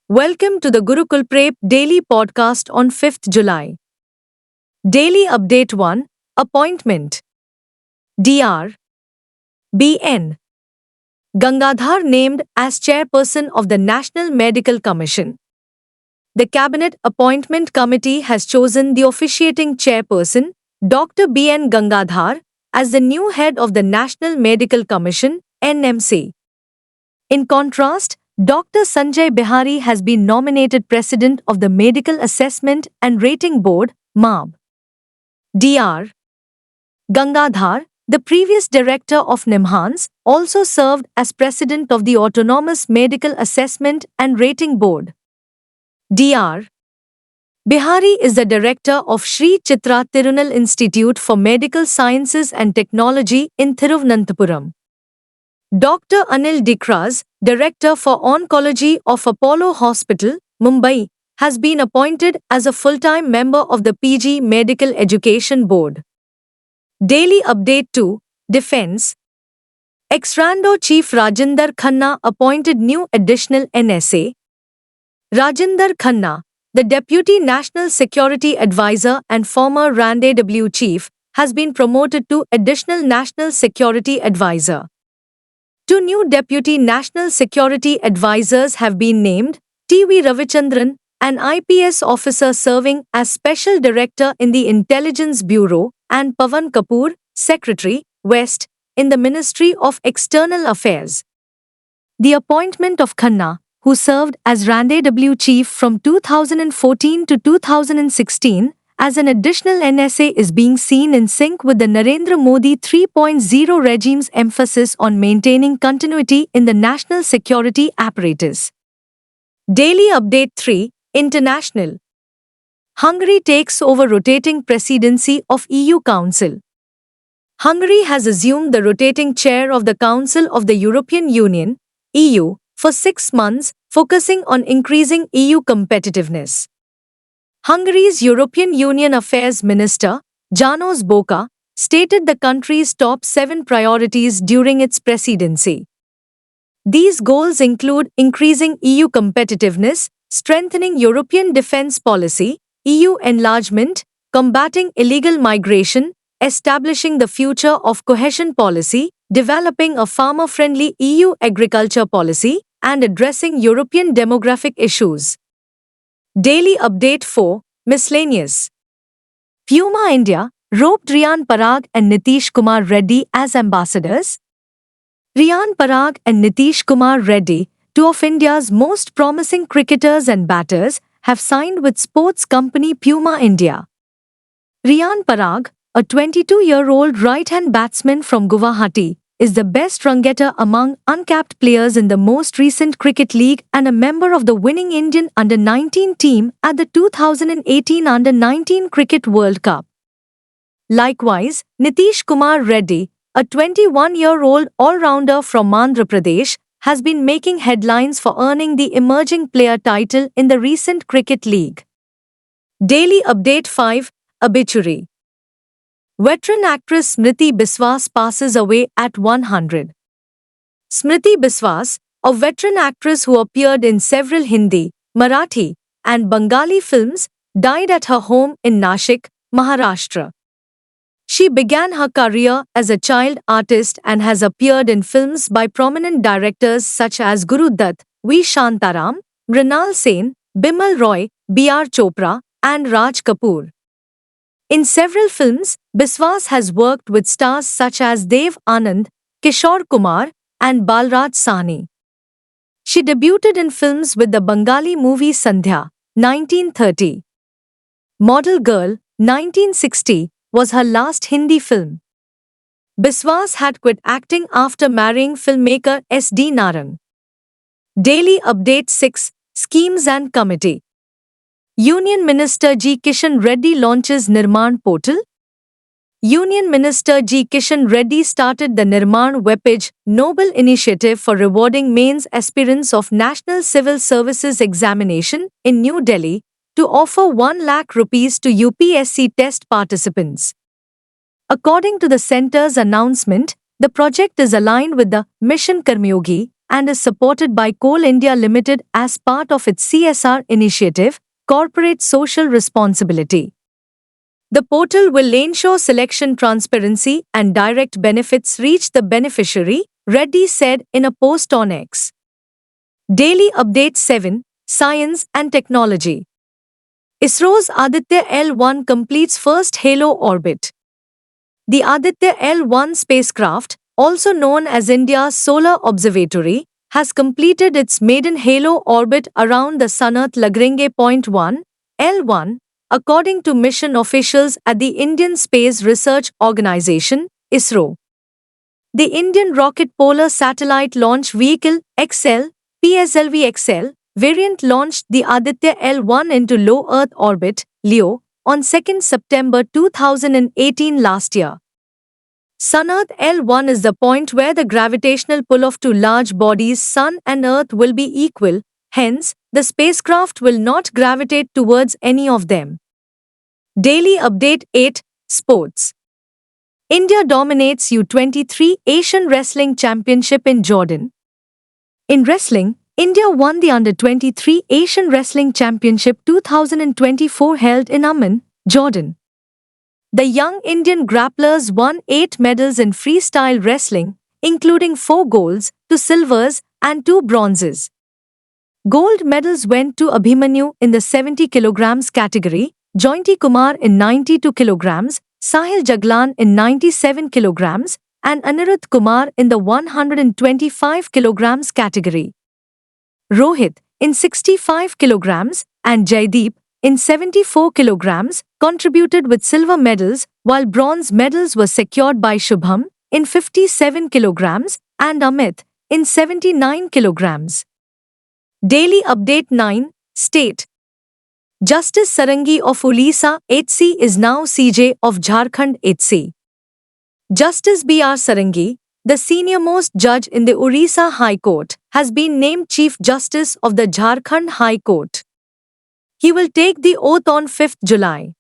Welcome to the Gurukul Prep Daily Podcast on 5th July. Daily Update 1 Appointment Dr. B.N. Gangadhar named as Chairperson of the National Medical Commission. The Cabinet Appointment Committee has chosen the officiating chairperson, Dr. B.N. Gangadhar, as the new head of the National Medical Commission, NMC. In contrast, Dr. Sanjay Bihari has been nominated President of the Medical Assessment and Rating Board, MAB. Dr. Gangadhar, the previous director of NIMHANS, also served as President of the Autonomous Medical Assessment and Rating Board. Dr. Bihari is the director of Sri Chitra Tirunal Institute for Medical Sciences and Technology in Thiruvananthapuram. Dr. Anil Dikraz, Director for Oncology of Apollo Hospital, Mumbai, has been appointed as a full-time member of the PG Medical Education Board. Daily Update 2 Defense Ex-Rando Chief Rajinder Khanna appointed new additional NSA. Rajinder Khanna, the Deputy National Security Advisor and former RAND-AW Chief, has been promoted to Additional National Security Advisor. Two new Deputy National Security Advisors have been named, T.V. Ravichandran, an IPS officer serving as Special Director in the Intelligence Bureau, and Pavan Kapoor, Secretary, West, in the Ministry of External Affairs. The appointment of Khanna, who served as RAND-AW Chief from 2014 to 2016, as an additional NSA is being seen in sync with the Narendra Modi 3.0 regime's emphasis on maintaining continuity in the national security apparatus. Daily Update 3 International Hungary takes over rotating presidency of EU Council. Hungary has assumed the rotating chair of the Council of the European Union, EU, for 6 months, focusing on increasing EU competitiveness. Hungary's European Union Affairs Minister, János Bóka, stated the country's top 7 priorities during its presidency. These goals include increasing EU competitiveness, strengthening European defense policy, EU enlargement, combating illegal migration, establishing the future of cohesion policy, developing a farmer-friendly EU agriculture policy, and addressing European demographic issues. Daily Update 4 Miscellaneous Puma India roped Riyan Parag and Nitish Kumar Reddy as ambassadors. Riyan Parag and Nitish Kumar Reddy, two of India's most promising cricketers and batters, have signed with sports company Puma India. Riyan Parag, a 22-year-old right-hand batsman from Guwahati, is the best run-getter among uncapped players in the most recent cricket league and a member of the winning Indian Under-19 team at the 2018 Under-19 Cricket World Cup. Likewise, Nitish Kumar Reddy, a 21-year-old all-rounder from Andhra Pradesh, has been making headlines for earning the Emerging Player title in the recent cricket league. Daily Update 5 Obituary Veteran actress Smriti Biswas passes away at 100. Smriti Biswas, a veteran actress who appeared in several Hindi, Marathi, and Bengali films, died at her home in Nashik, Maharashtra. She began her career as a child artist and has appeared in films by prominent directors such as Guru Dutt, V. Shantaram, Mrinal Sen, Bimal Roy, B.R. Chopra, and Raj Kapoor. In several films, Biswas has worked with stars such as Dev Anand, Kishore Kumar, and Balraj Sahni. She debuted in films with the Bengali movie Sandhya, 1930. Model Girl, 1960, was her last Hindi film. Biswas had quit acting after marrying filmmaker S.D. Narang. Daily Update 6 Schemes and Committee Union Minister G. Kishan Reddy launches Nirman Portal. Union Minister G. Kishan Reddy started the Nirman Webpage Noble Initiative for rewarding mains aspirants of National Civil Services Examination in New Delhi to offer 1 lakh rupees to UPSC test participants. According to the centre's announcement, the project is aligned with the Mission Karmyogi and is supported by Coal India Limited as part of its CSR initiative, Corporate Social Responsibility. The portal will ensure selection transparency and direct benefits reach the beneficiary, Reddy said in a post on X. Daily Update 7, Science and Technology. ISRO's Aditya L1 completes first halo orbit. The Aditya L1 spacecraft, also known as India's Solar Observatory, has completed its maiden halo orbit around the Sun-Earth Lagrange Point 1, L1, according to mission officials at the Indian Space Research Organisation, ISRO. The Indian Rocket Polar Satellite Launch Vehicle, XL, PSLV-XL, variant launched the Aditya L1 into low Earth orbit, LEO, on 2 September 2018 last year. Sun-Earth L1 is the point where the gravitational pull of two large bodies Sun and Earth will be equal, hence, the spacecraft will not gravitate towards any of them. Daily Update 8, Sports. India dominates U23 Asian Wrestling Championship in Jordan. In wrestling, India won the Under-23 Asian Wrestling Championship 2024 held in Amman, Jordan. The young Indian grapplers won 8 medals in freestyle wrestling, including 4 golds, 2 silvers, and 2 bronzes. Gold medals went to Abhimanyu in the 70 kg category, Joynti Kumar in 92 kg, Sahil Jaglan in 97 kg, and Anirudh Kumar in the 125 kg category. Rohit, in 65 kg, and Jaideep, in 74 kg, contributed with silver medals, while bronze medals were secured by Shubham, in 57 kg, and Amit, in 79 kg. Daily Update 9, State. Justice Sarangi of Odisha HC is now CJ of Jharkhand HC. Justice B.R. Sarangi, the senior-most judge in the Odisha High Court, has been named Chief Justice of the Jharkhand High Court. He will take the oath on 5th July.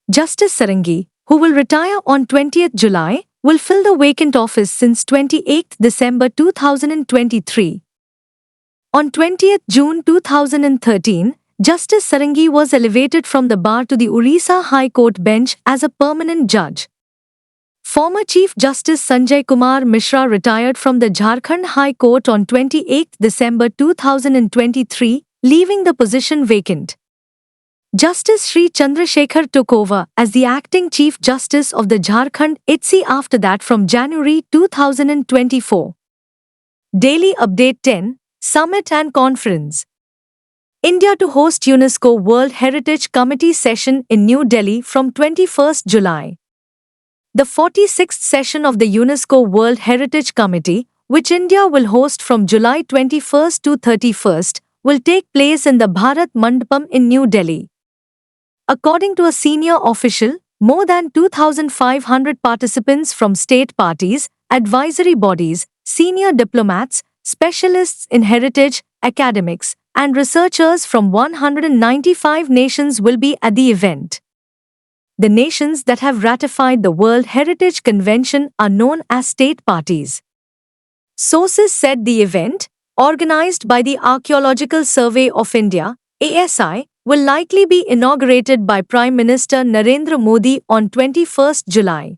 Justice Sarangi, who will retire on 20th July, will fill the vacant office since 28 December 2023. On 20th June 2013, Justice Sarangi was elevated from the bar to the Odisha High Court bench as a permanent judge. Former Chief Justice Sanjay Kumar Mishra retired from the Jharkhand High Court on 28 December 2023, leaving the position vacant. Justice Sri Chandrasekhar took over as the acting Chief Justice of the Jharkhand HC after that from January 2024. Daily Update 10, Summit and Conference. India to host UNESCO World Heritage Committee session in New Delhi from 21st July. The 46th session of the UNESCO World Heritage Committee, which India will host from July 21st to 31st, will take place in the Bharat Mandapam in New Delhi. According to a senior official, more than 2,500 participants from state parties, advisory bodies, senior diplomats, specialists in heritage, academics, and researchers from 195 nations will be at the event. The nations that have ratified the World Heritage Convention are known as state parties. Sources said the event, organized by the Archaeological Survey of India, ASI, will likely be inaugurated by Prime Minister Narendra Modi on 21st July.